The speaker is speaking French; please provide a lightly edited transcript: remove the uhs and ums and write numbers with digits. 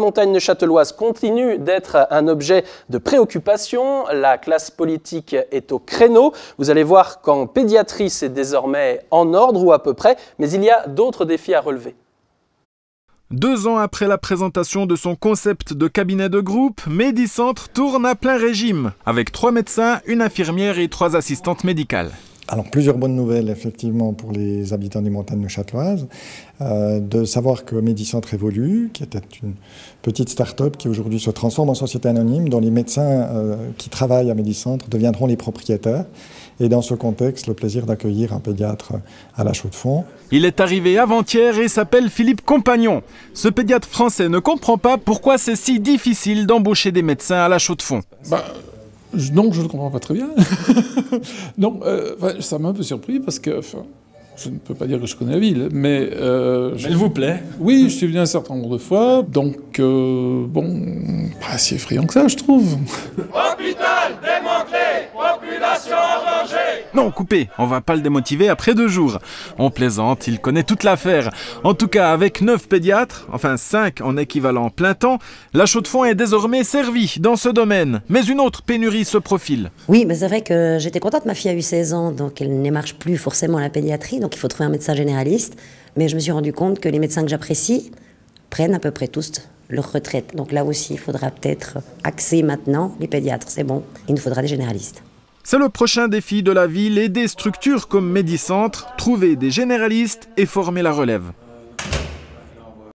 montagne neuchâteloise continue d'être un objet de préoccupation. La classe politique est au créneau. Vous allez voir qu'en pédiatrie, c'est désormais en ordre ou à peu près, mais il y a d'autres défis à relever. 2 ans après la présentation de son concept de cabinet de groupe, Medicentre tourne à plein régime, avec 3 médecins, une infirmière et 3 assistantes médicales. Alors, plusieurs bonnes nouvelles, effectivement, pour les habitants des montagnes neuchâteloises. De savoir que Medicentre évolue, qui était une petite start-up qui aujourd'hui se transforme en société anonyme, dont les médecins qui travaillent à Medicentre deviendront les propriétaires. Et dans ce contexte, le plaisir d'accueillir un pédiatre à La Chaux-de-Fonds. Il est arrivé avant-hier et s'appelle Philippe Compagnon. Ce pédiatre français ne comprend pas pourquoi c'est si difficile d'embaucher des médecins à La Chaux-de-Fonds. Non, je ne comprends pas très bien. Non, ça m'a un peu surpris parce que, je ne peux pas dire que je connais la ville, mais... Elle vous plaît? Oui, je suis venu un certain nombre de fois, donc pas si effrayant que ça, je trouve. Hôpital démantelé, population en danger. Non, coupez, on va pas le démotiver après 2 jours. On plaisante, il connaît toute l'affaire. En tout cas, avec 9 pédiatres, enfin 5 en équivalent plein temps, La Chaux-de-Fonds est désormais servie dans ce domaine. Mais une autre pénurie se profile. Oui, mais c'est vrai que j'étais contente, ma fille a eu 16 ans, donc elle ne marche plus forcément à la pédiatrie, donc il faut trouver un médecin généraliste. Mais je me suis rendu compte que les médecins que j'apprécie prennent à peu près tous leur retraite. Donc là aussi, il faudra peut-être axer maintenant les pédiatres, c'est bon, il nous faudra des généralistes. C'est le prochain défi de la ville et des structures comme Medicentre, trouver des généralistes et former la relève.